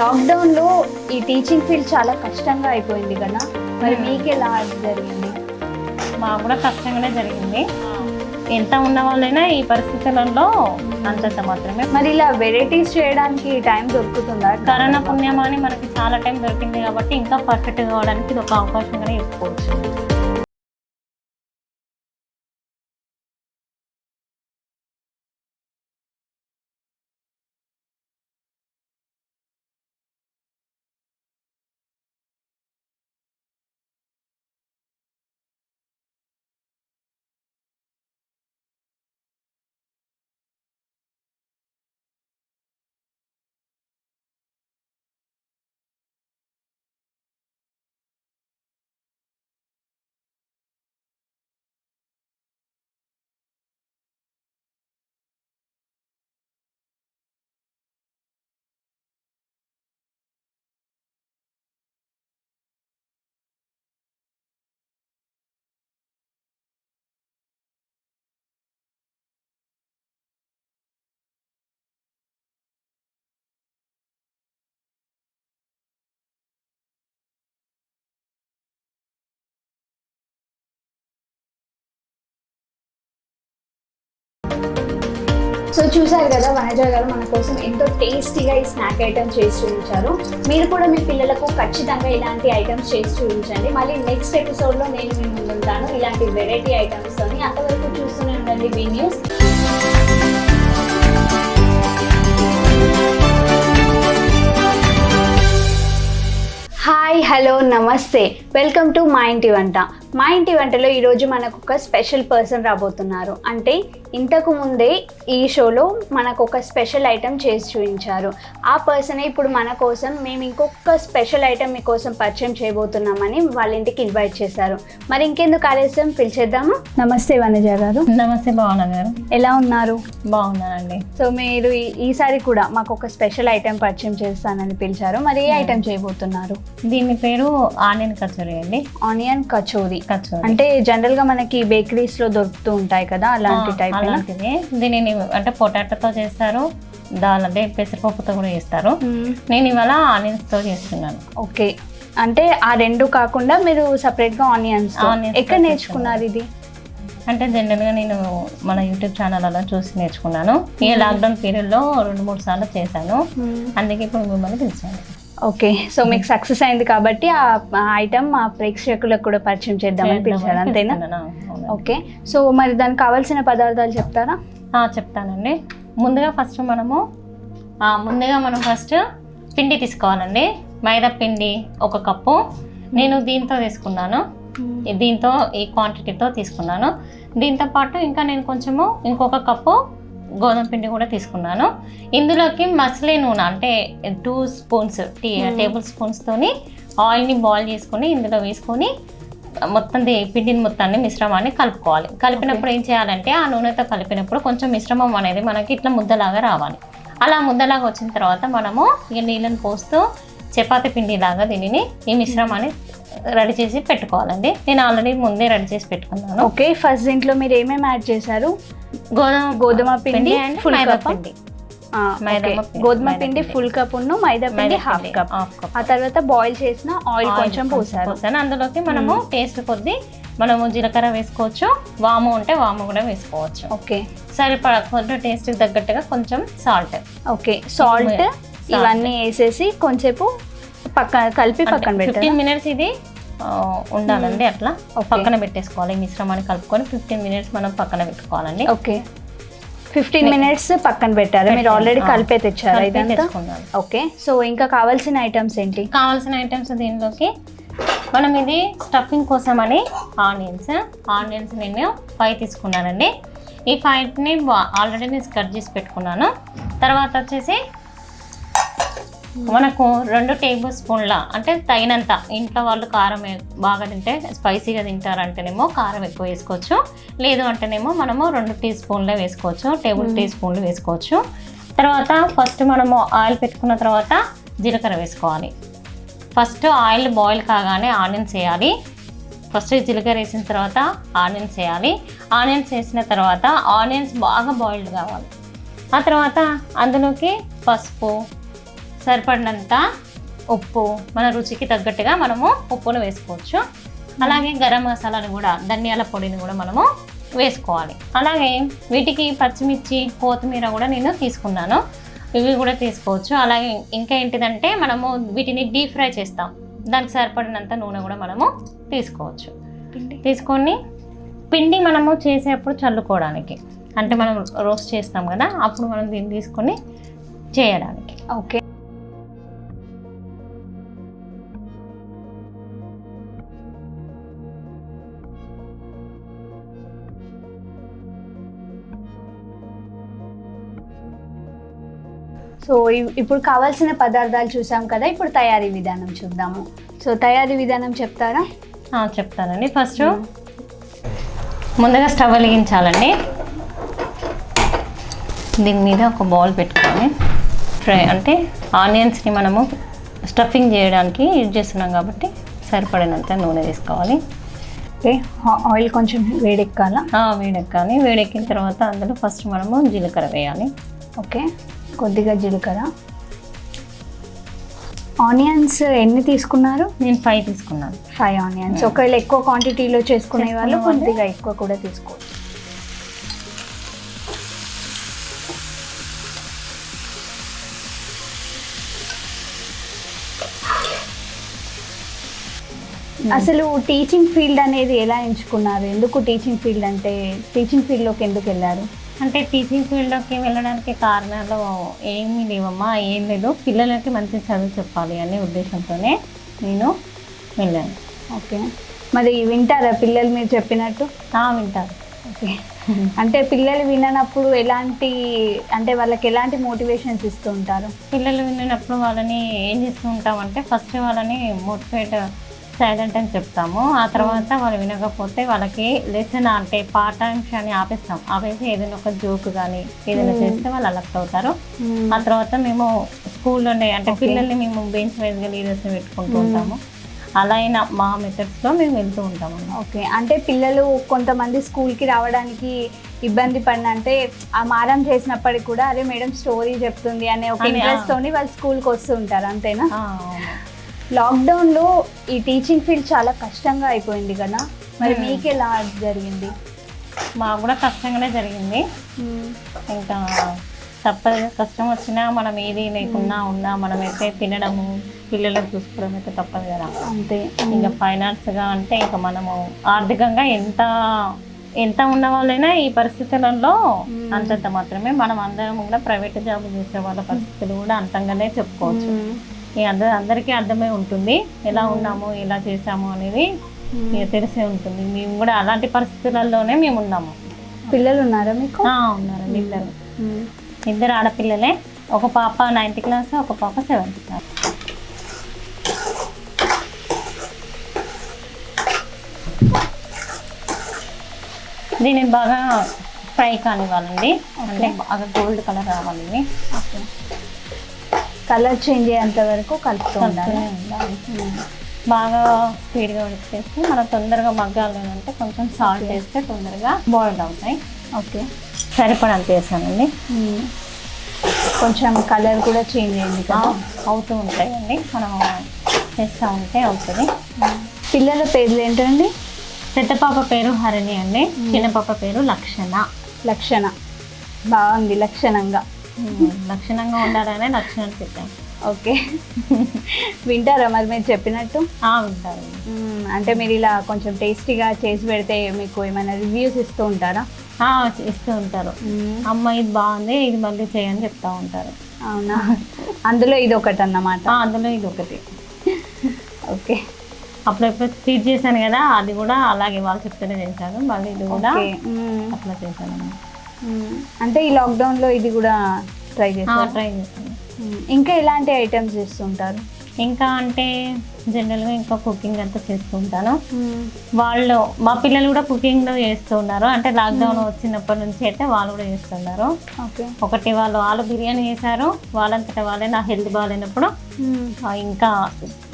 లాక్డౌన్లో ఈ teaching field చాలా కష్టంగా అయిపోయింది కదా, మరి మీకు ఎలా జరిగింది? మాకు కూడా కష్టంగానే జరిగింది. ఎంత ఉన్న వాళ్ళైనా ఈ పరిస్థితులలో అంతంత మాత్రమే. మరి ఇలా వెరైటీస్ చేయడానికి టైం దొరుకుతుందా? కరోనా పుణ్యమాని మనకి చాలా టైం దొరికింది కాబట్టి ఇంకా పర్ఫెక్ట్ కావడానికి ఇది ఒక అవకాశంగానే చెప్పుకోవచ్చు. సో చూసారు కదా, వనజ గారు మన కోసం ఎంతో టేస్టీగా ఈ స్నాక్ ఐటమ్స్ చేసి చూపించారు. మీరు కూడా మీ పిల్లలకు ఖచ్చితంగా ఇలాంటి ఐటమ్స్ చేసి చూపించండి. మళ్ళీ నెక్స్ట్ ఎపిసోడ్లో నేను మీ ముందుంటాను ఇలాంటి వెరైటీ ఐటమ్స్తోని. అంతవరకు చూస్తూనే ఉండండి వి న్యూస్. హాయ్, హలో, నమస్తే, వెల్కమ్ టు మా ఇంటి వంట. మా ఇంటి వంటలో ఈరోజు మనకు ఒక స్పెషల్ పర్సన్ రాబోతున్నారు. అంటే ఇంతకు ముందే ఈ షోలో మనకు ఒక స్పెషల్ ఐటెం చేసి చూపించారు. ఆ పర్సనే ఇప్పుడు మన కోసం మేము ఇంకొక స్పెషల్ ఐటెం మీకోసం పరిచయం చేయబోతున్నామని వాళ్ళ ఇంటికి ఇన్వైట్ చేశారు. మరి ఇంకెందుకు ఆలస్యం, పిలిచేద్దాము. నమస్తే వనజ గారు. నమస్తే భావన గారు, ఎలా ఉన్నారు? బాగున్నానండి. సో మీరు ఈసారి కూడా మాకు ఒక స్పెషల్ ఐటెం పరిచయం చేస్తానని పిలిచారు. మరి ఏ ఐటెం చేయబోతున్నారు? దీని పేరు ఆనియన్ కచోరీ అండి. ఆనియన్ కచోరీ అంటే జనరల్ గా మనకి బేకరీస్ లో దొరుకుతూ ఉంటాయి కదా, అలాంటి టైప్. అలాంటిది. దీనిని అంటే పొటాటోతో చేస్తారు, దాల్ అంటే పెసరపప్పుతో కూడా చేస్తారు. నేను ఇవాళ ఆనియన్స్ తో చేస్తున్నాను. ఓకే, అంటే ఆ రెండు కాకుండా మీరు సపరేట్ గా ఆనియన్స్. ఎక్కడ నేర్చుకున్నారు ఇది? అంటే జనరల్గా నేను మన యూట్యూబ్ ఛానల్ అలా చూసి నేర్చుకున్నాను. ఈ లాక్డౌన్ పీరియడ్లో 2-3 సార్లు చేశాను, అందుకే ఇప్పుడు మిమ్మల్ని పిలిచాను. ఓకే, సో మీకు సక్సెస్ అయింది కాబట్టి ఆ ఐటమ్ మా ప్రేక్షకులకు కూడా పరిచయం చేద్దామని పిలిచారు, అంతేనా? ఓకే, సో మరి దానికి కావాల్సిన పదార్థాలు చెప్తారా? చెప్తానండి. ముందుగా మనం ఫస్ట్ పిండి తీసుకోవాలండి. మైదా పిండి 1 కప్పు నేను దీంతో తీసుకున్నాను. దీంతో ఈ క్వాంటిటీతో తీసుకున్నాను. దీంతో పాటు ఇంకా నేను ఇంకొక కప్పు గోధుమ పిండి కూడా తీసుకున్నాను. ఇందులోకి మసలి నూనె అంటే 2 స్పూన్స్ టేబుల్ స్పూన్స్తోని ఆయిల్ని బాయిల్ చేసుకొని ఇందులో వేసుకొని పిండిని మొత్తాన్ని మిశ్రమాన్ని కలుపుకోవాలి. కలిపినప్పుడు ఏం చేయాలంటే ఆ నూనెతో కలిపినప్పుడు కొంచెం మిశ్రమం అనేది మనకి ఇట్లా ముద్దలాగా రావాలి. అలా ముద్దలాగా వచ్చిన తర్వాత మనము ఇక నీళ్ళని పోస్తూ చపాతీ పిండిలాగా దీనిని ఈ మిశ్రమాన్ని రెడీ చేసి పెట్టుకోవాలండి. నేను ఆల్రెడీ ముందే రెడీ చేసి పెట్టుకున్నాను. ఓకే, ఫస్ట్ దీంట్లో మీరు ఏమేమి యాడ్ చేశారు? గోధుమ పిండి అండ్ ఫుల్ కప్ పిండి. గోధుమ పిండి ఫుల్ కప్ ఉన్న మైదా పిండి హాఫ్ కప్. ఆ తర్వాత బాయిల్ చేసిన ఆయిల్ కొంచెం పోసాను. అందులోకి మనము టేస్ట్ కొద్దీ మనము జీలకర్ర వేసుకోవచ్చు, వాము ఉంటే వాము కూడా వేసుకోవచ్చు. ఓకే, సరిపడా టేస్ట్ తగ్గట్టుగా కొంచెం సాల్ట్. ఓకే, సాల్ట్ ఇవన్నీ వేసేసి కొంచెంసేపు కలిపి పక్కన పెట్టాలి. 15 మినిట్స్ ఇది ఉండాలండి. అట్లా పక్కన పెట్టేసుకోవాలి. మిశ్రమాన్ని కలుపుకొని 15 మినిట్స్ మనం పక్కన పెట్టుకోవాలండి. ఓకే, 15 మినిట్స్ పక్కన పెట్టారు. మీరు ఆల్రెడీ కలిపే తెచ్చారు ఇదంతా? ఓకే, సో ఇంకా కావాల్సిన ఐటమ్స్ ఏంటి? కావాల్సిన ఐటమ్స్ దీనిలోకి మనం ఇది స్టఫింగ్ కోసం అని ఆనియన్స్ నేను 5 తీసుకున్నానండి. ఈ 5ని ఆల్రెడీ నేను కట్ చేసి పెట్టుకున్నాను. తర్వాత వచ్చేసి మనకు 2 టేబుల్ స్పూన్ల అంటే తగినంత, ఇంట్లో వాళ్ళు కారం బాగా తింటే స్పైసీగా తింటారంటేనేమో కారం ఎక్కువ వేసుకోవచ్చు, లేదు అంటేనేమో మనము 2 టీ స్పూన్లే వేసుకోవచ్చు, టీ స్పూన్లు వేసుకోవచ్చు. తర్వాత ఫస్ట్ మనము ఆయిల్ పెట్టుకున్న తర్వాత జీలకర్ర వేసుకోవాలి. ఫస్ట్ ఆయిల్ బాయిల్ కాగానే ఆనియన్స్ వేయాలి. ఫస్ట్ జీలకర్ర వేసిన తర్వాత ఆనియన్స్ వేయాలి. ఆనియన్స్ వేసిన తర్వాత ఆనియన్స్ బాగా బాయిల్డ్ కావాలి. ఆ తర్వాత అందులోకి పసుపు, సరిపడినంత ఉప్పు, మన రుచికి తగ్గట్టుగా మనము ఉప్పును వేసుకోవచ్చు. అలాగే గరం మసాలాని కూడా, ధనియాల పొడిని కూడా మనము వేసుకోవాలి. అలాగే వీటికి పచ్చిమిర్చి, కొత్తిమీర కూడా నేను తీసుకున్నాను, ఇవి కూడా తీసుకోవచ్చు. అలాగే ఇంకా ఏంటిదంటే మనము వీటిని డీప్ ఫ్రై చేస్తాం, దానికి సరిపడినంత నూనె కూడా మనము తీసుకోవచ్చు. తీసుకొని పిండి మనము చేసేప్పుడు చల్లుకోవడానికి, అంటే మనం రోస్ట్ చేస్తాం కదా, అప్పుడు మనం దీన్ని తీసుకొని చేయడానికి. ఓకే. సో ఇప్పుడు కావాల్సిన పదార్థాలు చూసాం కదా, ఇప్పుడు తయారీ విధానం చూద్దాము. సో తయారీ విధానం చెప్తారా? చెప్తానండి. ఫస్ట్ ముందుగా స్టవ్ వెలిగించాలండి. దీని మీద ఒక బౌల్ పెట్టుకొని అంటే ఆనియన్స్ని మనము స్టఫింగ్ చేయడానికి యూజ్ చేస్తున్నాం కాబట్టి సరిపడినంత నూనె తీసుకోవాలి. ఓకే. ఆయిల్ కొంచెం వేడెక్కాలా? వేడెక్కాలి. వేడెక్కిన తర్వాత అందులో ఫస్ట్ మనము జీలకర్ర వేయాలి. ఓకే, కొద్దిగా జీలకర్ర. ఆనియన్స్ ఎన్ని తీసుకున్నారు? నేను 5 తీసుకున్నాను. 5 ఆనియన్స్. ఒకవేళ ఎక్కువ క్వాంటిటీలో చేసుకునే వాళ్ళు కొద్దిగా ఎక్కువ కూడా తీసుకోవచ్చు. అసలు టీచింగ్ ఫీల్డ్ అనేది ఎలా ఎంచుకున్నారు? ఎందుకు టీచింగ్ ఫీల్డ్, అంటే టీచింగ్ ఫీల్డ్లోకి ఎందుకు వెళ్ళారు? అంటే టీచింగ్ ఫీల్డ్లోకి వెళ్ళడానికి కారణాలు ఏమీ లేవమ్మా, ఏం లేదు, పిల్లలకి మంచి చదువు చెప్పాలి అనే ఉద్దేశంతోనే నేను వెళ్ళాను. ఓకే. మరి వింటారా పిల్లలు మీరు చెప్పినట్టు? వింటారు. ఓకే. అంటే పిల్లలు విననప్పుడు ఎలాంటి, అంటే వాళ్ళకి ఎలాంటి మోటివేషన్స్ ఇస్తూ ఉంటారు? పిల్లలు విన్నప్పుడు వాళ్ళని ఏం చేస్తూ ఉంటామంటే ఫస్ట్ వాళ్ళని మోటివేట్, సైలెంట్ అని చెప్తాము. ఆ తర్వాత వాళ్ళు వినకపోతే వాళ్ళకి లెసన్ అంటే పాఠాంశాన్ని ఆపేసి ఏదైనా ఒక జోక్ కానీ ఏదైనా చేస్తే వాళ్ళు అలర్ట్ అవుతారు. ఆ తర్వాత మేము స్కూల్లోనే అంటే పిల్లల్ని మేము బెంచ్ వైజ్గా లీడర్స్ని పెట్టుకుంటూ ఉంటాము. అలా అయినా మా మెథడ్స్లో మేము వెళ్తూ ఉంటాము. ఓకే. అంటే పిల్లలు కొంతమంది స్కూల్కి రావడానికి ఇబ్బంది పడిన, అంటే ఆ మారం చేసినప్పటికి కూడా అరే మేడం స్టోరీ చెప్తుంది అనే ఒక ఇంట్రెస్ట్తోని వాళ్ళు స్కూల్కి వస్తూ ఉంటారు, అంతేనా? లాక్డౌన్లో ఈ టీచింగ్ ఫీల్డ్ చాలా కష్టంగా అయిపోయింది కదా, మరి మీకు ఎలా జరిగింది? మాకు కూడా కష్టంగానే జరిగింది. ఇంకా తప్పదు, కష్టం వచ్చినా మనం ఏది లేకున్నా ఉన్నా మనమైతే తినడము, పిల్లలను చూసుకోవడం అయితే తప్పదు కదా. అంతే. ఇంకా ఫైనాన్స్గా అంటే ఇంకా మనము ఆర్థికంగా ఎంత ఉన్న వాళ్ళైనా ఈ పరిస్థితులలో అంతంత మాత్రమే. మనం అందరం కూడా ప్రైవేట్ జాబ్ చేసే వాళ్ళ పరిస్థితులు కూడా అంతంగానే చెప్పుకోవచ్చు. అందరికీ అర్థమై ఉంటుంది ఎలా ఉన్నాము, ఎలా చేసాము అనేది ఇక తెలిసే ఉంటుంది. మేము కూడా అలాంటి పరిస్థితులలోనే మేము ఉన్నాము. పిల్లలు ఉన్నారా మీకు? ఉన్నారండి, ఇద్దరు ఆడపిల్లలే. ఒక పాప 9th క్లాస్, ఒక పాప 7th క్లాస్. దీన్ని బాగా ఫ్రై కానివ్వాలండి, అంటే బాగా గోల్డ్ కలర్ రావాలి. కలర్ చేంజ్ అయ్యేంత వరకు కలుపుతూ ఉండాలి. బాగా స్పీడ్గా ఉడికేసి మనం తొందరగా మగ్గాలి అంటే కొంచెం సాల్ట్ వేస్తే తొందరగా బాయిల్ అవుతాయి. ఓకే. సరిపడంత వేసానండి. కొంచెం కలర్ కూడా చేంజ్ అయ్యింది కదా, అవుతూ ఉంటాయండి, మనం చేస్తూ ఉంటే అవుతుంది. పిల్లల పేర్లు ఏంటండి? పెద్ద పాప పేరు హరిణి అండి, చిన్న పాప పేరు లక్షణ. లక్షణ బాగుంది, లక్షణంగా ఉండాలనే లక్షణం పెట్టాం. ఓకే. వింటారా మరి మీరు చెప్పినట్టు? వింటారు. అంటే మీరు ఇలా కొంచెం టేస్టీగా చేసి పెడితే మీకు ఏమైనా రివ్యూస్ ఇస్తూ ఉంటారా? ఇస్తూ ఉంటారు. అమ్మ ఇది బాగుంది, ఇది మళ్ళీ చేయని చెప్తా ఉంటారు. అవునా? అందులో ఇది ఒకటి అన్నమాట? అందులో ఇది ఒకటి. ఓకే. అప్పుడెప్పుడు స్వీట్ చేశాను కదా, అది కూడా అలాగే వాళ్ళు చెప్తూనే చేశాను. మళ్ళీ ఇది కూడా అట్లా చేశాను. అంటే ఈ లాక్డౌన్లో ఇది కూడా ట్రై చేశాను. ఇంకా ఎలాంటి ఐటమ్స్ చేస్తుంటారు? ఇంకా అంటే జనరల్గా ఇంకా కుకింగ్ అంతా చేస్తూ ఉంటాను. వాళ్ళు మా పిల్లలు కూడా కుకింగ్లో చేస్తూ ఉన్నారు. అంటే లాక్డౌన్ వచ్చినప్పటి నుంచి అయితే వాళ్ళు కూడా చేస్తున్నారు. ఒకటి వాళ్ళు బిర్యానీ చేశారు, వాళ్ళంతటా వాళ్ళే. నా హెల్త్ బాగాలేనప్పుడు ఇంకా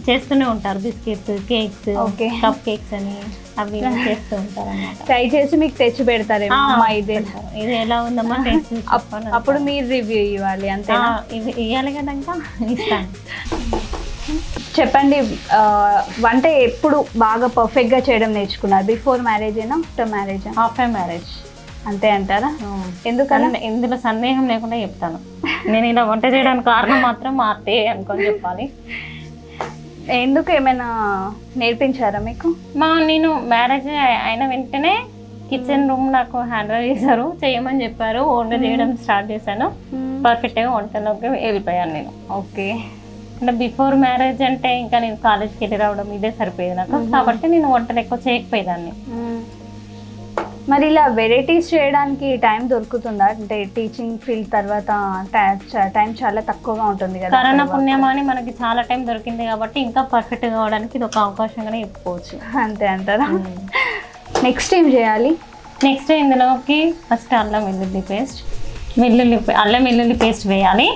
చేస్తూనే ఉంటారు, biscuits, cakes, Okay. Cup cakes అని అవి చేస్తూ ఉంటారు అన్నమాట. ట్రై చేసి మీకు తెచ్చి పెడతారేమో అమ్మా ఇదే. ఇది ఎలా ఉందమ్మా టేస్ట్ అప్పుడు మీరు రివ్యూ ఇవ్వాలి అంతే. ఇది ఇవ్వాలి కదా, ఇంకా ఇస్తాను. చెప్పండి, వంట ఎప్పుడు బాగా పర్ఫెక్ట్గా చేయడం నేర్చుకున్నారు? బిఫోర్ మ్యారేజ్ అయినా ఆఫ్టర్ మ్యారేజ్? After marriage. అంతే అంటారా? ఎందుకన్నా? ఇందులో సందేహం లేకుండా చెప్తాను. నేను ఇలా వంట చేయడానికి కారణం మాత్రం మా అత్తయ్య అనుకొని చెప్పాలి. ఎందుకు, ఏమైనా నేర్పించారా మీకు? నేను మ్యారేజ్ అయిన వెంటనే కిచెన్ రూమ్ నాకు హ్యాండిల్ చేశారు, చేయమని చెప్పారు, వంట చేయడం స్టార్ట్ చేశాను. పర్ఫెక్ట్గా వంటలోకి వెళ్ళిపోయాను నేను. ఓకే. అంటే బిఫోర్ మ్యారేజ్ అంటే ఇంకా నేను కాలేజ్కి వెళ్ళి రావడం ఇదే సరిపోయేది నాకు, కాబట్టి నేను వంటలు ఎక్కువ చేయకపోయేదాన్ని. మరి ఇలా వెరైటీస్ చేయడానికి టైం దొరుకుతుందా? అంటే టీచింగ్ ఫీల్డ్ తర్వాత టైం చాలా తక్కువగా ఉంటుంది కదా. కరోనా పుణ్యమాని మనకి చాలా టైం దొరికింది కాబట్టి ఇంకా పర్ఫెక్ట్ కావడానికి ఇది ఒక అవకాశంగానే చెప్పుకోవచ్చు. అంతే అంటారా? నెక్స్ట్ ఏం చేయాలి? నెక్స్ట్ ఇందులోకి ఫస్ట్ అల్లం వెల్లుల్లి పేస్ట్ వేయాలి.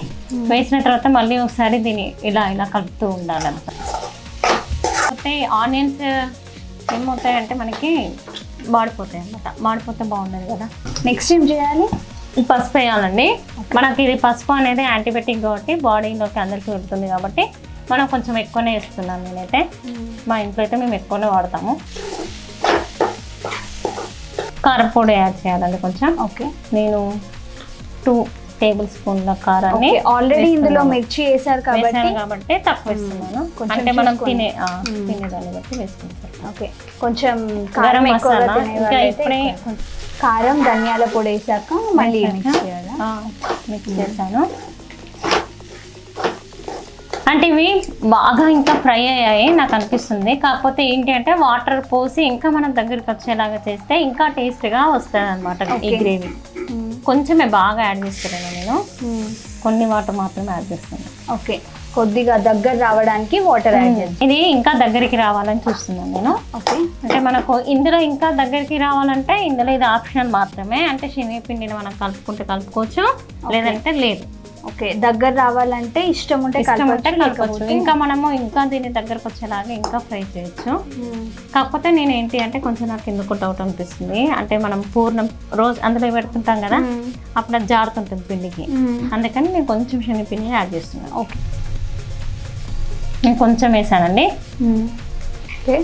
వేసిన తర్వాత మళ్ళీ ఒకసారి దీన్ని ఇలా ఇలా కలుపుతూ ఉండాలంట. అయితే ఆనియన్స్ ఏమవుతాయంటే మనకి మాడిపోతాయి అన్నమాట, మాడిపోతే బాగుండదు కదా. నెక్స్ట్ ఏం చేయాలి? పసుపు వేయాలండి. మనకి ఇది పసుపు అనేది యాంటీబయాటిక్ కాబట్టి బాడీలోకి అందరికీ వెళ్తుంది కాబట్టి మనం కొంచెం ఎక్కువనే వేస్తున్నాను నేనైతే. మా ఇంట్లో అయితే మేము ఎక్కువనే వాడతాము. కారం పొడి యాడ్ చేయాలండి కొంచెం. ఓకే. నేను 2 టేబుల్ స్పూన్ల కారాన్ని ఆల్రెడీ ఇందులో మిర్చి వేసారు కాబట్టి తక్కువ వేస్తున్నాను. అంటే మనం తినేదాన్ని బట్టి వేసుకుంటాం. ఓకే. కొంచెం గరం మసాలా, ఇంకా ఇప్పుడే కారం ధనియాల పొడి వేసాక మళ్ళీ మిక్స్ చేశాను. అంటే ఇవి బాగా ఇంకా ఫ్రై అయ్యాయి నాకు అనిపిస్తుంది. కాకపోతే ఏంటి అంటే వాటర్ పోసి ఇంకా మనం దగ్గరికి వచ్చేలాగా చేస్తే ఇంకా టేస్ట్గా వస్తుంది అనమాట ఈ గ్రేవీ. కొంచెమే బాగా యాడ్ చేస్తున్నాను నేను, కొన్ని వాటర్ మాత్రమే యాడ్ చేస్తాను. ఓకే. కొద్దిగా దగ్గర రావడానికి వాటర్ యాడ్ చేస్తాను. ఇది ఇంకా దగ్గరికి రావాలని చూస్తున్నాను నేను. ఓకే. అంటే మనకు ఇందులో ఇంకా దగ్గరికి రావాలంటే ఇందులో ఇది ఆప్షనల్ మాత్రమే. అంటే శనగపిండిని మనం కలుపుకోవచ్చు, లేదంటే లేదు. ఓకే. దగ్గర రావాలంటే ఇష్టం ఉంటే కలపచ్చు. ఇంకా మనము ఇంకా దీన్ని దగ్గరకు వచ్చేలాగా ఇంకా ఫ్రై చేయొచ్చు. కాకపోతే నేను ఏంటి అంటే కొంచెం నాకు ఎందుకు డౌట్ అనిపిస్తుంది, అంటే మనం పూర్ణం రోజు అందులో పెడుతుంటాం కదా, అప్పుడు అది జారుతుంటుంది పిండికి, అందుకని నేను కొంచెం శనగపిండి యాడ్ చేస్తున్నాను. ఓకే. నేను కొంచెం వేసానండి. ఓకే.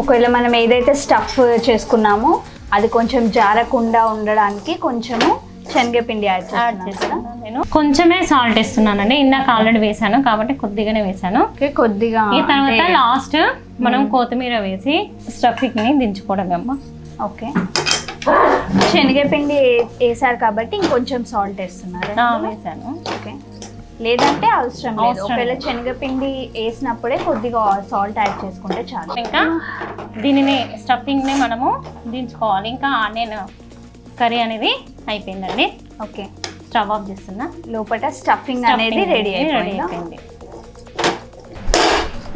ఒకవేళ మనం ఏదైతే స్టఫ్ చేసుకున్నామో అది కొంచెం జారకుండా ఉండడానికి కొంచెము శనగపిండి యాడ్ చేస్తాను నేను. కొంచెమే సాల్ట్ వేస్తున్నానండి, ఇందాక ఆల్రెడీ వేసాను కాబట్టి కొద్దిగానే వేసాను. కొద్దిగా. ఈ తర్వాత లాస్ట్ మనం కొత్తిమీర వేసి స్టఫింగ్ ని దించుకోవడమే అమ్మ. ఓకే. శనగపిండి వేసారు కాబట్టి ఇంకొంచెం సాల్ట్ వేస్తున్నారు? వేసాను. ఓకే. లేదంటే అవసరం లేదు. ఒకవేళ శనగపిండి వేసినప్పుడే కొద్దిగా సాల్ట్ యాడ్ చేసుకుంటే చాలు. ఇంకా దీనిని స్టఫింగ్ ని మనము దించుకోవాలి. ఇంకా ఆనియన్ కర్రీ అనేది అయిపోయిందండి. ఓకే. స్టవ్ ఆఫ్ చేస్తున్నా. లోపల స్టఫింగ్ అనేది రెడీ అయిపోయింది.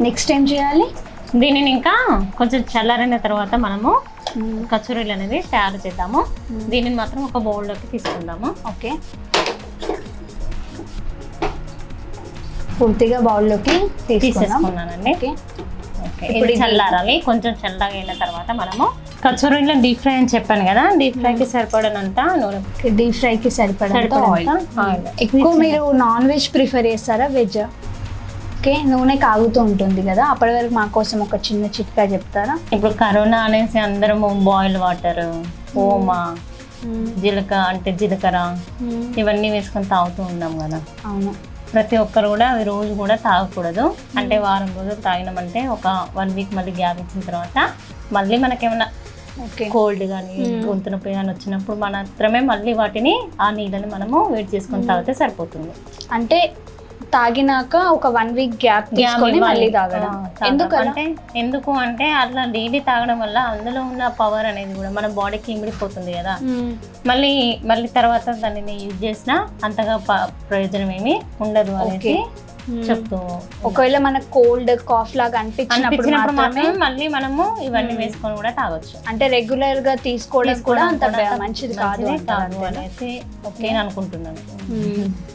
నెక్స్ట్ ఏం చేయాలి? దీనిని ఇంకా కొంచెం చల్లారిన తర్వాత మనము కచోరీలు అనేది తయారు చేద్దాము. దీనిని మాత్రం ఒక బౌల్లోకి తీసుకుందాము. ఓకే. పూర్తిగా బౌల్లోకి తీసేసుకున్నానండి. ఇప్పుడు చల్లారాలి. కొంచెం చల్లగా అయిన తర్వాత మనము కచోరీలో డీప్ ఫ్రై అని చెప్పాను కదా, డీప్ ఫ్రైకి సరిపడనంత నూనె. డీప్ ఫ్రైకి సరిపడంత ఆయిల్. ఎక్కువ మీరు నాన్ వెజ్ ప్రిఫర్ చేస్తారా వెజ్? ఓకే. నూనె కాగుతూ ఉంటుంది కదా, అప్పటి వరకు మా కోసం ఒక చిన్న చిట్కా చెప్తారా? ఇప్పుడు కరోనా అనేసి అందరము బాయిల్ వాటర్, ఓమా, జీలకర్ర ఇవన్నీ వేసుకొని తాగుతూ ఉన్నాం కదా. అవును. ప్రతి ఒక్కరు కూడా అవి రోజు కూడా తాగకూడదు. అంటే వారం రోజులు తాగినామంటే ఒక 1 వీక్ మళ్ళీ గ్యాప్ ఇచ్చిన తర్వాత మళ్ళీ మనకేమన్నా కోల్డ్ కానీ గొంతు నొప్పి కానీ వచ్చినప్పుడు మాత్రమే మళ్ళీ వాటిని ఆ నీళ్ళని మనము వేడి చేసుకొని తాగితే సరిపోతుంది. అంటే తాగినాక ఒక 1 వీక్ గ్యాప్ తీసుకొని మళ్ళీ తాగడం. ఎందుకు అంటే అట్లా డైలీ తాగడం వల్ల అందులో ఉన్న పవర్ అనేది కూడా మన బాడీకి ఇమిడిపోతుంది కదా. మళ్ళీ తర్వాత దానిని యూజ్ చేసినా అంతగా ప్రయోజనం ఏమి ఉండదు అనేసి చెప్తూ ఒకవేళ మనకు కోల్డ్ కాఫ్ లాగా అనిపించినప్పుడు మాత్రమే మళ్ళీ మనము ఇవన్నీ వేసుకొని కూడా తాగొచ్చు. అంటే రెగ్యులర్ గా తీసుకోవడం కూడా అంత మంచిది కాదు అనేసి ఓకే అనుకుంటున్నాను.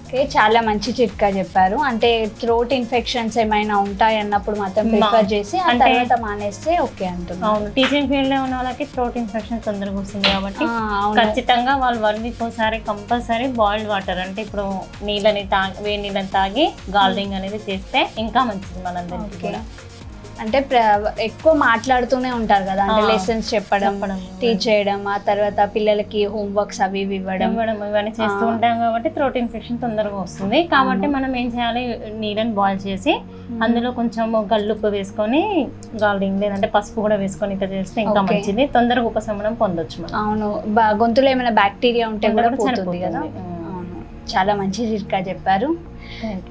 ఓకే, చాలా మంచి చిట్కా చెప్పారు. అంటే థ్రోట్ ఇన్ఫెక్షన్స్ ఏమైనా ఉంటాయి అన్నప్పుడు మాత్రం ప్రిఫర్ చేసి ఆ తర్వాత మానేస్తే ఓకే అంటున్నాను. అవును, టీచింగ్ ఫీల్డ్ లో ఉన్న వాళ్ళకి థ్రోట్ ఇన్ఫెక్షన్ తొందరగా వస్తుంది కాబట్టి ఖచ్చితంగా వాళ్ళు 1 వీక్ ఒకసారి కంపల్సరీ బాయిల్డ్ వాటర్ అంటే ఇప్పుడు నీళ్ళని వేడి నీళ్ళని తాగి గార్డెనింగ్ అనేది చేస్తే ఇంకా మంచిది మనందరికీ కూడా. అంటే ఎక్కువ మాట్లాడుతూనే ఉంటారు కదా, అంటే లెసన్స్ చెప్పడం టీచ్ చేయడం, ఆ తర్వాత పిల్లలకి హోంవర్క్స్ అవి ఇవ్వడం ఇవన్నీ చేస్తూ ఉంటాం కాబట్టి థ్రోట్ ఇన్ఫెక్షన్ తొందరగా వస్తుంది. కాబట్టి మనం ఏం చేయాలి, నీళ్ళని బాయిల్ చేసి అందులో కొంచెం గల్లుప్పు వేసుకొని గార్డెనింగ్ లేదంటే పసుపు కూడా వేసుకొని ఇట్లా చేస్తే ఇంకా మంచిది, తొందరగా ఉపశమనం పొందొచ్చు మనం. అవును, గొంతులో ఏమైనా బ్యాక్టీరియా ఉంటే కూడా పోతుంది కదా. చాలా మంచి చిట్కా చెప్పారు.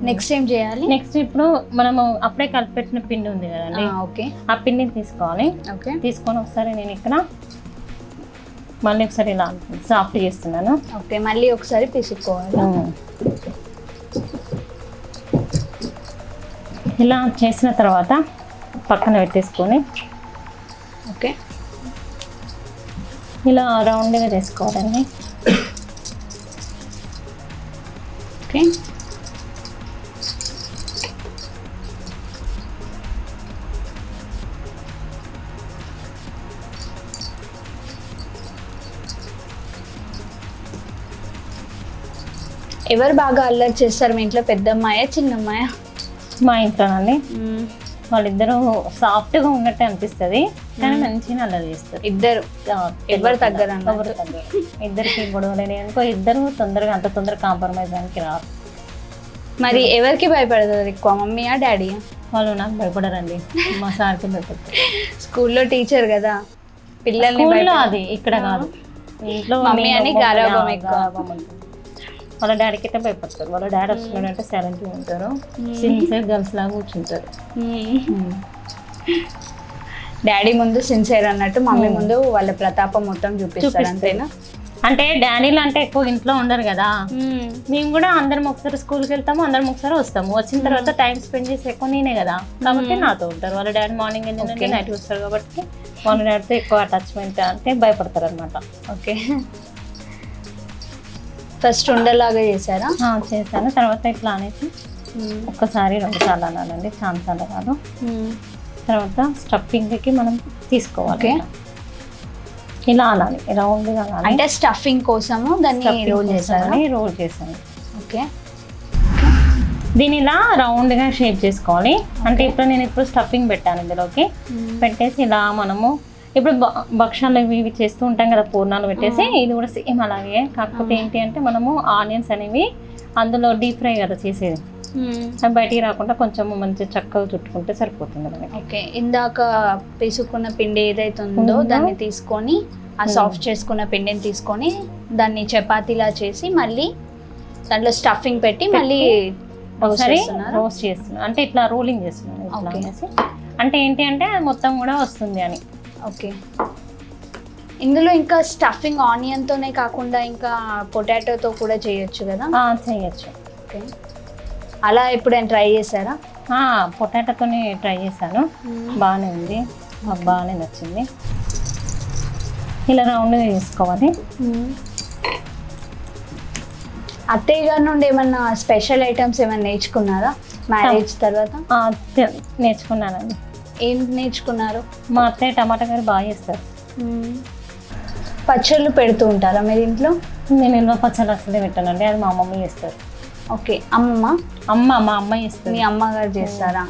నెక్స్ట్ ఏం చేయాలి? నెక్స్ట్ ఇప్పుడు మనము అప్పుడే కలిపెట్టిన పిండి ఉంది కదండి, ఓకే, ఆ పిండిని తీసుకోవాలి. ఓకే, తీసుకొని ఒకసారి నేను ఇక్కడ మళ్ళీ ఒకసారి ఇలా సాఫ్ట్ చేస్తున్నాను. ఓకే, మళ్ళీ ఒకసారి పిసుక్కోవాలి. ఇలా చేసిన తర్వాత పక్కన పెట్టేసుకొని ఓకే, ఇలా రౌండ్గా చేసుకోవాలండి. ఓకే, ఎవరు బాగా అల్లరి చేస్తారు మీ ఇంట్లో, పెద్దమ్మాయా చిన్నమ్మాయా? మా ఇంట్లోనండి వాళ్ళిద్దరూ సాఫ్ట్గా ఉన్నట్టు అనిపిస్తుంది కానీ మంచిగా అల్లరి చేస్తారు ఇద్దరు. ఎవరు తగ్గరు, ఇద్దరికి గొడవలేని అనుకో, ఇద్దరు అంత తొందరగా కాంప్రమైజ్ అనికి రారు. మరి ఎవరికి భయపడతారు ఎక్కువ, మమ్మీయా డాడీయా? వాళ్ళు నాకు భయపడరండి, మా సార్కి భయపడతారు. స్కూల్లో టీచర్ కదా, పిల్లల్ని అది ఇక్కడ కాదు, ఇంట్లో మమ్మీ అని గారాబం ఎక్కువ. వాళ్ళ డాడీకి అయితే భయపడతారు. వాళ్ళ డాడీ వస్తున్నాడంటే సైలెంట్గా ఉంటారు, సిన్సియర్ గర్ల్స్ లాగా కూర్చుంటారు. డాడీ ముందు సిన్సియర్ అన్నట్టు మమ్మీ ముందు వాళ్ళ ప్రతాపం మొత్తం చూపిస్తారు, అంతేనా? అంటే డాడీలు అంటే ఎక్కువ ఇంట్లో ఉండరు కదా, మేము కూడా అందరం ఒకసారి స్కూల్కి వెళ్తాము, అందరం ఒకసారి వస్తాము. వచ్చిన తర్వాత టైం స్పెండ్ చేసి ఎక్కువ నేనే కదా, కాబట్టి నాతో ఉంటారు. వాళ్ళ డాడీ మార్నింగ్ వెళ్ళిందంటే నైట్ వస్తారు కాబట్టి వాళ్ళ డాడీతో ఎక్కువ అటాచ్మెంట్ అంటే భయపడతారు అనమాట. ఓకే, ఫస్ట్ ఉండలాగా చేశారా? చేశాను. తర్వాత ఇట్లా అనేసి ఒక్కసారి 2 సార్లు అనాలండి, చాలా సార్లు కాదు. తర్వాత స్టఫింగ్కి మనం తీసుకోవాలి, ఇలా అనాలి, రౌండ్గా అనాలి. అంటే స్టఫింగ్ కోసము దాన్ని రోల్ చేశాను. ఓకే, దీని ఇలా రౌండ్గా షేప్ చేసుకోవాలి. అంటే ఇప్పుడు నేను స్టఫింగ్ పెట్టాను, ఇందులోకి పెట్టేసి ఇలా మనము ఇప్పుడు భక్షాలు ఇవి చేస్తూ ఉంటాం కదా, పూర్ణాలు పెట్టేసి ఇది కూడా సేమ్ అలాగే. కాకపోతే ఏంటి అంటే మనము ఆనియన్స్ అనేవి అందులో డీప్ ఫ్రై కదా చేసేది, బయటికి రాకుండా కొంచెం మంచి చక్కగా చుట్టుకుంటే సరిపోతుంది మనకి. ఓకే, ఇందాక పిసుకున్న పిండి ఏదైతే ఉందో దాన్ని తీసుకొని, ఆ సాఫ్ట్ చేసుకున్న పిండిని తీసుకొని దాన్ని చపాతీలా చేసి మళ్ళీ దాంట్లో స్టఫింగ్ పెట్టి మళ్ళీ రోస్ట్ చేస్తున్నాను. అంటే ఇట్లా రోలింగ్ చేస్తున్నాను ఇట్లా అనేసి. అంటే ఏంటి అంటే మొత్తం కూడా వస్తుంది అని. ఓకే, ఇందులో ఇంకా స్టఫింగ్ ఆనియన్తోనే కాకుండా ఇంకా పొటాటోతో కూడా చేయొచ్చు కదా? చేయొచ్చు. ఓకే, అలా ఎప్పుడైనా ట్రై చేశారా? పొటాటోతోనే ట్రై చేశాను, బాగానే ఉంది, మాకు బాగానే నచ్చింది. ఇలా రౌండ్గా చేసుకోవాలి. అత్తయ్య గారి నుండి ఏమన్నా స్పెషల్ ఐటమ్స్ ఏమైనా నేర్చుకున్నారా మ్యారేజ్ తర్వాత? నేర్చుకున్నానండి. ఏం నేర్చుకున్నారు? మా అత్తయ్య టమాటా కర్రీ బాగా చేస్తారు. పచ్చళ్ళు పెడుతూ ఉంటారా మీరు ఇంట్లో? నేను నిల్వ పచ్చళ్ళు అసలే పెట్టానండి, అది మా మమ్మీ చేస్తారు. ఓకే, మా అమ్మ చేస్తారు. మీ అమ్మగారు చేస్తారా?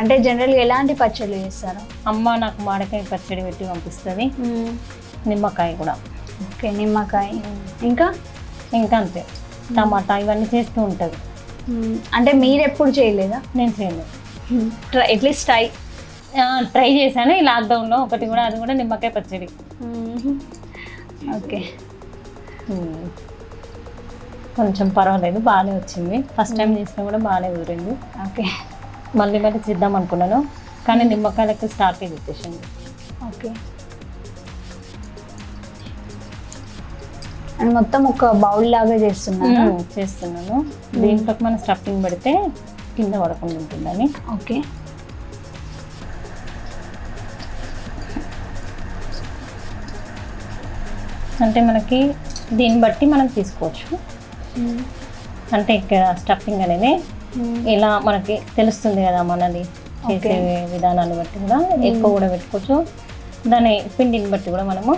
అంటే జనరల్గా ఎలాంటి పచ్చళ్ళు చేస్తారా? అమ్మ నాకు మామిడికాయ పచ్చడి పెట్టి పంపిస్తుంది, నిమ్మకాయ కూడా. ఓకే, నిమ్మకాయ, ఇంకా అంతే, టమాటా ఇవన్నీ చేస్తూ ఉంటుంది. అంటే మీరు ఎప్పుడు చేయలేదా? నేను చేయలేదు, అట్లీస్ట్ ట్రై చేశాను ఈ లాక్డౌన్లో ఒకటి కూడా, అది కూడా నిమ్మకాయ పచ్చడి. ఓకే, కొంచెం పర్వాలేదు, బాగానే వచ్చింది. ఫస్ట్ టైం చేసినా కూడా బాగానే కుదిరింది. ఓకే, మళ్ళీ చేద్దాం అనుకున్నాను కానీ నిమ్మకాయలకి స్టార్ట్ పెట్టేసింది. ఓకే, అండ్ మొత్తం ఒక బౌల్ లాగా చేస్తున్నాను. దీంట్లోకి మనం స్టఫింగ్ పెడితే కింద పడకుండా ఉంటుందని. ఓకే. అంటే మనకి దీన్ని బట్టి మనం తీసుకోవచ్చు. అంటే ఇక్కడ స్టఫింగ్ అనేది ఇలా మనకి తెలుస్తుంది కదా, మనది చేసే విధానాన్ని బట్టి కూడా ఎక్కువ కూడా పెట్టుకోవచ్చు, దాని పిండిని బట్టి కూడా మనము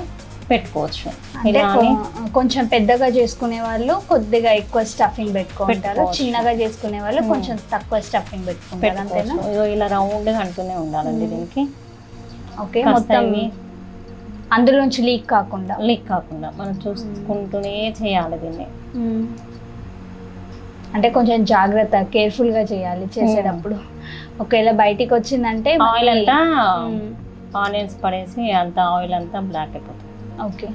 పెట్టుకోవచ్చు. అంటే కొంచెం పెద్దగా చేసుకునే వాళ్ళు కొద్దిగా ఎక్కువ స్టఫింగ్ పెట్టుకుంటారు, చిన్నగా చేసుకునే వాళ్ళు కొంచెం తక్కువ స్టఫింగ్ పెట్టుకుంటారు. అంతేనా? ఇలా రౌండ్గా అంటూనే ఉండాలండి దీనికి. ఓకే. మొత్తం అందులోంచి లీక్ కాకుండా మనం చూసుకుంటూనే చేయాలి దీన్ని. అంటే కొంచెం జాగ్రత్త, కేర్ఫుల్గా చేయాలి చేసేటప్పుడు. ఒకవేళ బయటికి వచ్చిందంటే ఆయిల్ అంతా ఆనియన్స్ పడేసి అంత ఆయిల్ అంతా బ్లాక్ అయిపోతుంది. ఓకే.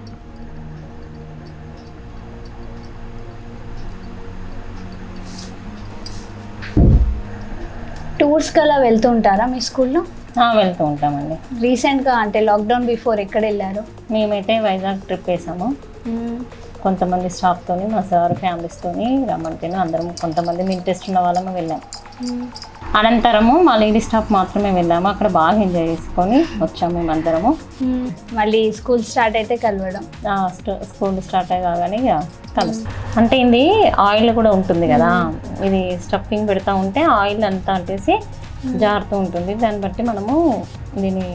టూర్స్కి అలా వెళ్తూ ఉంటారా మీ స్కూల్లో? వెళ్తూ ఉంటామండి. రీసెంట్గా అంటే లాక్డౌన్ బిఫోర్ ఎక్కడ వెళ్ళారు? మేమైతే వైజాగ్ ట్రిప్ వేసాము. కొంతమంది స్టాఫ్తోని, మా సార్ ఫ్యామిలీస్తోని రమ్మంటేనే అందరం, కొంతమంది ఇంట్రెస్ట్ ఉన్న వాళ్ళము వెళ్ళాము. అనంతరము మా లేడీ స్టాఫ్ మాత్రమే వెళ్ళాము. అక్కడ బాగా ఎంజాయ్ చేసుకొని వచ్చాము మేమందరము. మళ్ళీ స్కూల్ స్టార్ట్ అయితే కలవడం. స్కూల్ స్టార్ట్ అయ్యాగానే ఇక కలుస్తాం. అంటే ఇది ఆయిల్ కూడా ఉంటుంది కదా, ఇది స్టఫింగ్ పెడతా ఉంటే ఆయిల్ అంతా అంటేసి జారుతూ ఉంటుంది. దాన్ని బట్టి మనము దీన్ని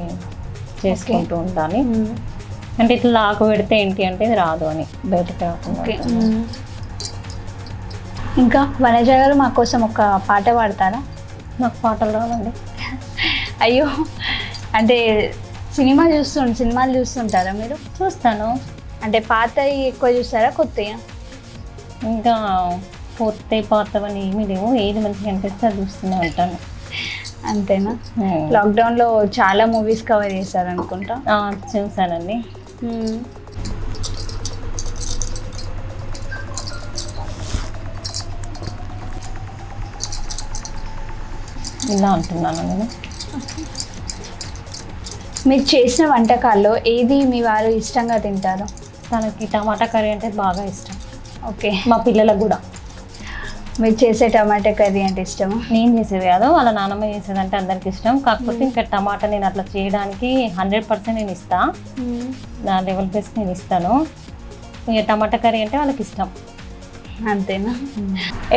చేసుకుంటూ ఉండాలి. అంటే ఇట్లా లాకు పెడితే ఏంటి అంటే ఇది రాదు అని, బయటకు రాకుండా. ఇంకా వనజ గారు మా కోసం ఒక పాట పాడతారా? నాకు పాటలు రావండి. అయ్యో, అంటే సినిమాలు చూస్తుంటారా మీరు? చూస్తాను. అంటే పాతవి ఎక్కువ చూస్తారా, కొత్తవి? ఇంకా పాతవని ఏమీ లేవు, ఏది మంచిగా అనిపిస్తే అది చూస్తూనే ఉంటాను. అంతేనా? లాక్డౌన్లో చాలా మూవీస్ కవర్ చేశారు అనుకుంటా. చూసానండి. ఇలా అంటున్నాను నేను. మీరు చేసిన వంటకాల్లో ఏది మీ వారు ఇష్టంగా తింటారు? తనకి టమాటా కర్రీ అంటే బాగా ఇష్టం. ఓకే. మా పిల్లలకు కూడా. మీరు చేసే టమాటా కర్రీ అంటే ఇష్టమా? నేను చేసేది కాదు, వాళ్ళ నాన్నమ్మ చేసేదంటే అందరికి ఇష్టం. కాకపోతే ఇంకా టమాటా నేను అట్లా చేయడానికి 100% నేను ఇస్తాను, నా లెవెల్ బేస్ నేను ఇస్తాను. ఇక టమాటా కర్రీ అంటే వాళ్ళకి ఇష్టం. అంతేనా?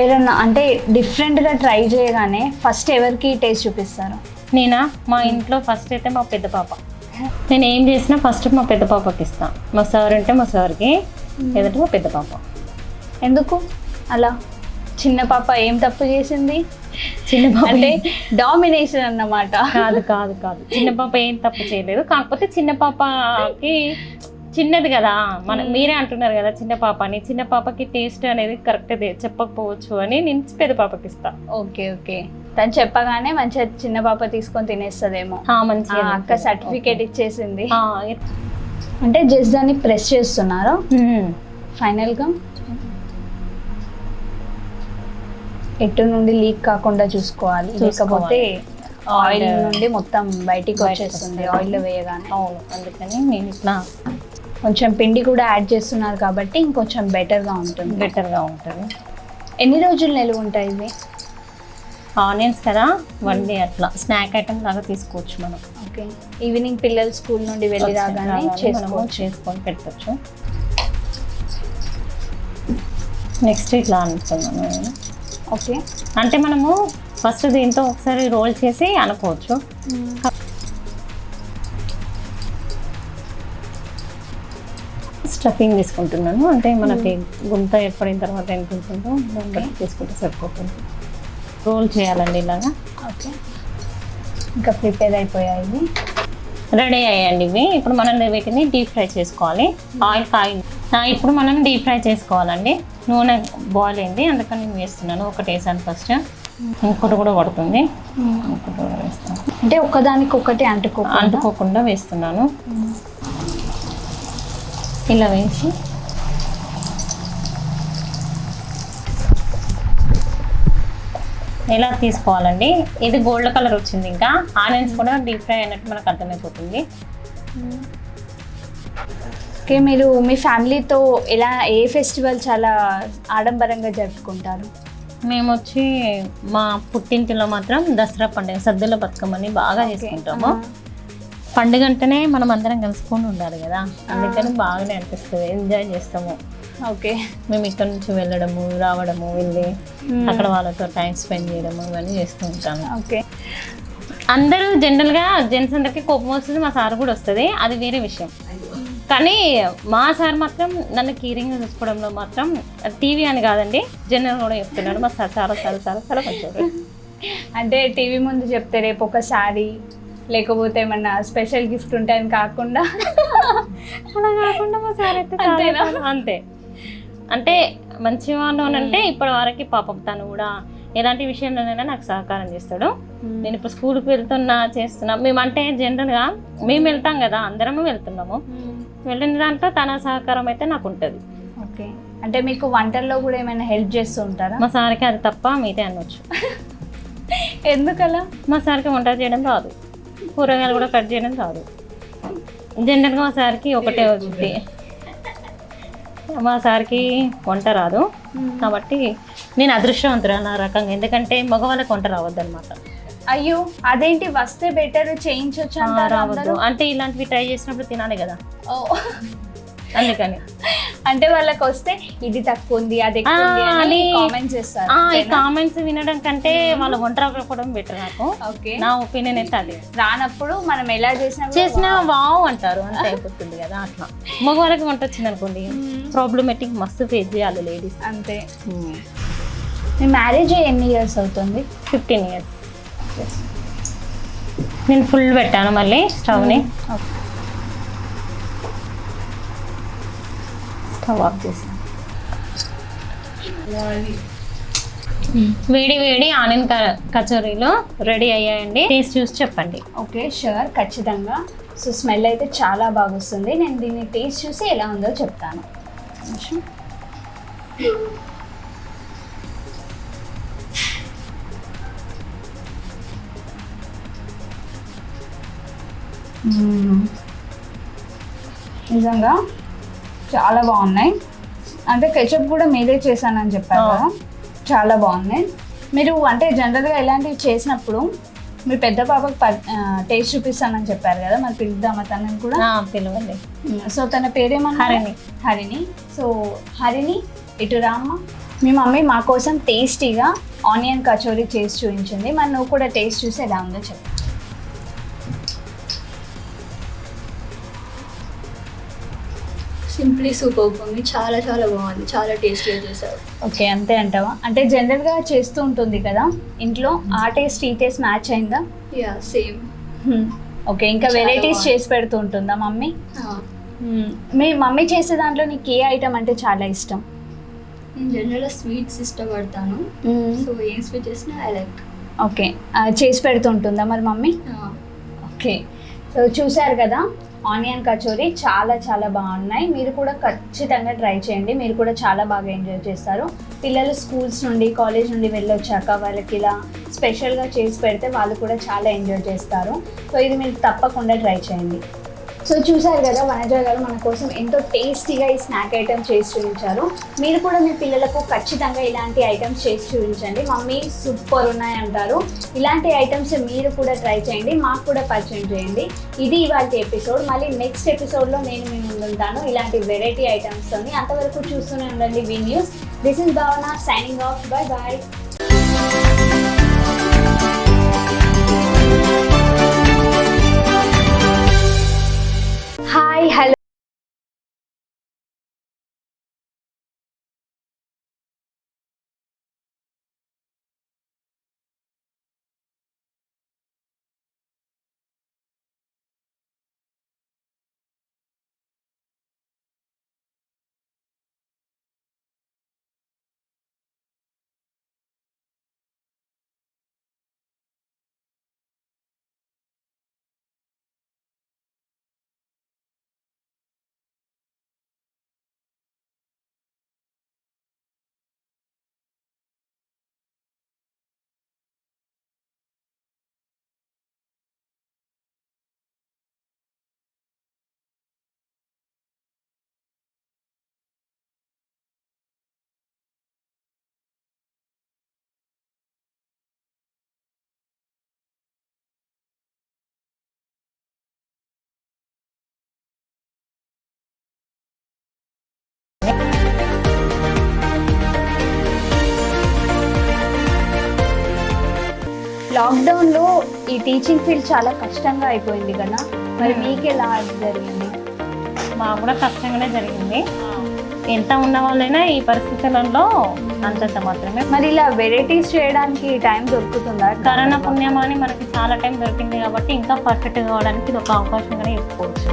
ఏదన్నా అంటే డిఫరెంట్గా ట్రై చేయగానే ఫస్ట్ ఎవరికి టేస్ట్ చూపిస్తారు? నేనా? మా ఇంట్లో ఫస్ట్ అయితే మా పెద్ద పాప. నేను ఏం చేసినా ఫస్ట్ మా పెద్ద పాపకి ఇస్తాను. మా సార్ అంటే మా సార్కి, లేదంటే మా పెద్ద పాప. ఎందుకు అలా? చిన్న పాప ఏం తప్పు చేసింది? చిన్న పాప అంటే డామినేషన్ అన్నమాట. కాదు కాదు కాదు, చిన్న పాప ఏం తప్పు చేయలేదు. కాకపోతే చిన్న పాపకి చిన్నది కదా, మీరే అంటున్నారు కదా చిన్న పాప అని. చిన్న పాపకి టేస్ట్ అనేది కరెక్ట్ చెప్పకపోవచ్చు అని నేను పెద్ద పాపకి ఇస్తాను. Okay okay. తను చెప్పగానే మంచిగా చిన్న పాప తీసుకొని తినేస్తుందేమో. మంచిగా అక్క సర్టిఫికేట్ ఇచ్చేసింది. అంటే జస్ట్ దాన్ని ప్రెస్ చేస్తున్నారా ఫైనల్గా? ఎటు నుండి లీక్ కాకుండా చూసుకోవాలి, లేకపోతే ఆయిల్ నుండి మొత్తం బయటికి వచ్చేస్తుంది ఆయిల్ వేయగానే. అవును, అందుకని నేను ఇట్లా కొంచెం పిండి కూడా యాడ్ చేస్తున్నారు కాబట్టి ఇంకొంచెం బెటర్గా ఉంటుంది. ఎన్ని రోజులు నిలువ ఉంటాయి ఇవి? ఆనియన్స్ కదా, 1 day అట్లా స్నాక్ ఐటమ్ లాగా తీసుకోవచ్చు మనం. ఓకే. ఈవినింగ్ పిల్లలు స్కూల్ నుండి వెళ్ళి రాగానే చేసుకొని పెట్టచ్చు. నెక్స్ట్ ఇట్లా అనుకున్నాను నేను. ఓకే. అంటే మనము ఫస్ట్ దీంతో ఒకసారి రోల్ చేసి అనుకోవచ్చు. స్టఫింగ్ తీసుకుంటున్నాను, అంటే మనకి గుంత ఏర్పడిన తర్వాత ఏం తీసుకుంటాం దాన్ని బట్టి తీసుకుంటే సరిపోతుంది. రోల్ చేయాలండి ఇలాగా. ఓకే. ఇంకా ప్రిపేర్ అయిపోయాయి, రెడీ అయ్యాయండి ఇవి. ఇప్పుడు మనం వీటిని డీప్ ఫ్రై చేసుకోవాలి. ఆయిల్ కాయింది, ఇప్పుడు మనం డీప్ ఫ్రై చేసుకోవాలండి. నూనె బాయిల్ అయింది, అందుకని నేను వేస్తున్నాను. ఒకటి వేసాను ఫస్ట్, ఇంకోటి కూడా పడుతుంది, ఇంకోటి కూడా వేస్తాను. అంటే ఒకదానికి ఒకటి అంటుకోకుండా వేస్తున్నాను. ఇలా వేసి ఇలా తీసుకోవాలండి. ఇది గోల్డ్ కలర్ వచ్చింది, ఇంకా ఆనియన్స్ కూడా డీప్ ఫ్రై అయినట్టు మనకు అర్థమైపోతుంది. ఓకే. మీరు మీ ఫ్యామిలీతో ఏ ఫెస్టివల్ చాలా ఆడంబరంగా జరుపుకుంటారు? మేము వచ్చి మా పుట్టింటిలో మాత్రం దసరా పండుగ సద్దుల బతుకమ్మని బాగా చేసుకుంటాము. పండుగ అంటేనే మనం అందరం కలుసుకొని ఉండాలి కదా, అందుకని బాగానే అనిపిస్తుంది, ఎంజాయ్ చేస్తాము. ఓకే, మేము ఇక్కడ నుంచి వెళ్ళడము రావడము, వెళ్ళి అక్కడ వాళ్ళతో టైం స్పెండ్ చేయడము ఇవన్నీ చేస్తూ ఉంటాము. ఓకే, అందరూ జనరల్గా జెంట్స్ అందరికీ కోపం వస్తుంది, మా సార్ కూడా వస్తుంది, అది వేరే విషయం. కానీ మా సార్ మాత్రం నన్ను కీరింగ్ చూసుకోవడంలో మాత్రం టీవీ అని కాదండి, జనరల్ కూడా చెప్తున్నాడు. మా సార్ చాలా చాలా చాలా చాలా మంచివాడు. అంటే టీవీ ముందు చెప్తే రేపు ఒక శారీ లేకపోతే ఏమన్నా స్పెషల్ గిఫ్ట్ ఉంటాయని కాకుండా అలా కాకుండా మా సార్ అయితే అంతే. అంటే మంచివాడు అని అంటే ఇప్పటి వరకు పాపం తను కూడా ఎలాంటి విషయంలోనైనా నాకు సహకారం చేస్తాడు. నేను ఇప్పుడు స్కూల్కి చేస్తున్నా, మేమంటే జనరల్గా మేము వెళ్తాం కదా, అందరము వెళ్తున్నాము, వెళ్ళిన దాంట్లో తన సహకారం అయితే నాకు ఉంటుంది. ఓకే, అంటే మీకు వంటల్లో కూడా ఏమైనా హెల్ప్ చేస్తూ ఉంటారా? మా సార్కి అది తప్ప మీదే అనవచ్చు. ఎందుకలా? మా సార్కి వంట చేయడం రాదు, కూరగాయలు కూడా కట్ చేయడం రాదు. జనరల్గా మా సార్కి ఒకటే వచ్చింది, మా సార్కి వంట రాదు. కాబట్టి నేను అదృష్టవంతురాలు ఆ రకంగా, ఎందుకంటే మగవాళ్ళకి వంట రావద్దు అనమాట. అయ్యో, అదేంటి, వస్తే బెటర్ చేయించవచ్చు రావద్దు అంటే ఇలాంటివి ట్రై చేసినప్పుడు తినాలి కదా, అందుకని. అంటే వాళ్ళకి వస్తే ఇది తక్కువ ఉంది అది ఎక్కువ ఉంది అని కామెంట్స్ చేస్తారు. ఈ కామెంట్స్ వినడం కంటే వాళ్ళ వంట రాకపోవడం బెటర్ నాకు. ఓకే, నా ఒపీనియన్ అయితే అది. రానప్పుడు మనం ఎలా చేసినా వావ్ అంటారు, అంతే అయిపోతుంది కదా. అట్లా మగవాళ్ళకి వంట వచ్చింది అనుకోండి, ప్రాబ్లమేటిక్ మస్తు ఫేస్ చేయాలి లేడీస్. అంతే. మీ మ్యారేజ్ ఎన్ని ఇయర్స్ అవుతుంది? 15 years. నేను ఫుల్ పెట్టాను మళ్ళీ స్టవ్ని, స్టవ్ ఆఫ్ చేసాను. వేడి వేడి ఆనియన్ కచోరీలు రెడీ అయ్యాయండి, టేస్ట్ చూసి చెప్పండి. ఓకే, షూర్, ఖచ్చితంగా. సో స్మెల్ అయితే చాలా బాగా వస్తుంది, నేను దీన్ని టేస్ట్ చూసి ఎలా ఉందో చెప్తాను. నిజంగా చాలా బాగున్నాయి. అంటే కెచప్ కూడా మీరే చేశానని చెప్పారు కదా, చాలా బాగున్నాయి. మీరు అంటే జనరల్గా ఇలాంటివి చేసినప్పుడు మీ పెద్ద పాపకు టేస్ట్ చూపిస్తానని చెప్పారు కదా, మరి పిలుద్దామా తనని కూడా? పిలవండి. సో తన పేరేమన్నా? హరిణి. సో హరిణి, ఇటు రామ్మ. మీ మమ్మీ మా కోసం టేస్టీగా ఆనియన్ కచోరీ చేసి చూపించింది, మరి నువ్వు కూడా టేస్ట్ చూసి ఎలా ఉందో చెప్పు. సింప్లీ సూపర్ మమ్మీ, చాలా చాలా బాగుంది, చాలా టేస్టీగా చేశారు. ఓకే, అంతే అంటావా? అంటే జనరల్గా చేస్తూ ఉంటుంది కదా ఇంట్లో, ఆ టేస్ట్ ఈ టేస్ట్ మ్యాచ్ అయిందా? Yeah, same. ఓకే, ఇంకా వెరైటీస్ చేసి పెడుతూ ఉంటుందా మమ్మీ? మీ మమ్మీ చేసే దాంట్లో నీకు ఏ ఐటమ్ అంటే చాలా ఇష్టం? నేను జనరల్గా స్వీట్స్ ఇష్టపడతాను, సో ఏం స్వీట్ చేసినా ఐ లైక్. ఓకే, చేసి పెడుతూ ఉంటుందా మరి మమ్మీ? ఓకే, సో చూసారు కదా, ఆనియన్ కచోరీ చాలా చాలా బాగున్నాయి. మీరు కూడా ఖచ్చితంగా ట్రై చేయండి, మీరు కూడా చాలా బాగా ఎంజాయ్ చేస్తారు. పిల్లలు స్కూల్స్ నుండి కాలేజ్ నుండి వెళ్ళొచ్చాక వాళ్ళకి ఇలా స్పెషల్గా చేసి పెడితే వాళ్ళు కూడా చాలా ఎంజాయ్ చేస్తారు. సో ఇది మీరు తప్పకుండా ట్రై చేయండి. సో చూసారు కదా, వనజ గారు మన కోసం ఎంతో టేస్టీగా ఈ స్నాక్ ఐటమ్ చేసి చూపించారు. మీరు కూడా మీ పిల్లలకు ఖచ్చితంగా ఇలాంటి ఐటమ్స్ చేసి చూపించండి. మమ్మీ సూపర్ ఉన్నాయి అంటారు. ఇలాంటి ఐటమ్స్ మీరు కూడా ట్రై చేయండి, మాకు కూడా పరిచయం చేయండి. ఇది ఇవాళ ఎపిసోడ్. మళ్ళీ నెక్స్ట్ ఎపిసోడ్లో నేను మీ ముందు ఉంటాను ఇలాంటి వెరైటీ ఐటమ్స్తోని. అంతవరకు చూస్తూనే ఉండండి V News. This is Bhavana signing off. Bye bye. Hi, hello. లాక్డౌన్లో ఈ టీచింగ్ ఫీల్డ్ చాలా కష్టంగా అయిపోయింది కదా, మరి మీకు ఎలా జరిగింది? మాకు కూడా కష్టంగానే జరిగింది. ఎంత ఉన్న వాళ్ళైనా ఈ పరిస్థితులలో అంతంత మాత్రమే. మరి ఇలా వెరైటీస్ చేయడానికి టైం దొరుకుతుందా? కరోనా పుణ్యమాని మనకి చాలా టైం దొరికింది కాబట్టి ఇంకా పర్ఫెక్ట్ కావడానికి ఇది ఒక అవకాశంగానే చెప్పుకోవచ్చు.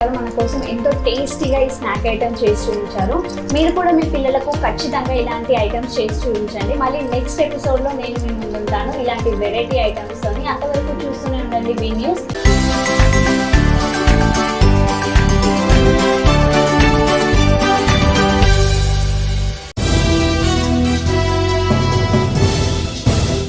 మన కోసం ఎంతో టేస్టీగా ఈ స్నాక్ ఐటమ్ చేసి చూపించారు. మీరు కూడా మీ పిల్లలకు ఖచ్చితంగా ఇలాంటి ఐటమ్స్ చేసి చూపించండి. మళ్ళీ నెక్స్ట్ ఎపిసోడ్లో నేను మీ ముందుంటాను ఇలాంటి వెరైటీ ఐటమ్స్తోని. అంతవరకు చూస్తూనే ఉండండి వి న్యూస్.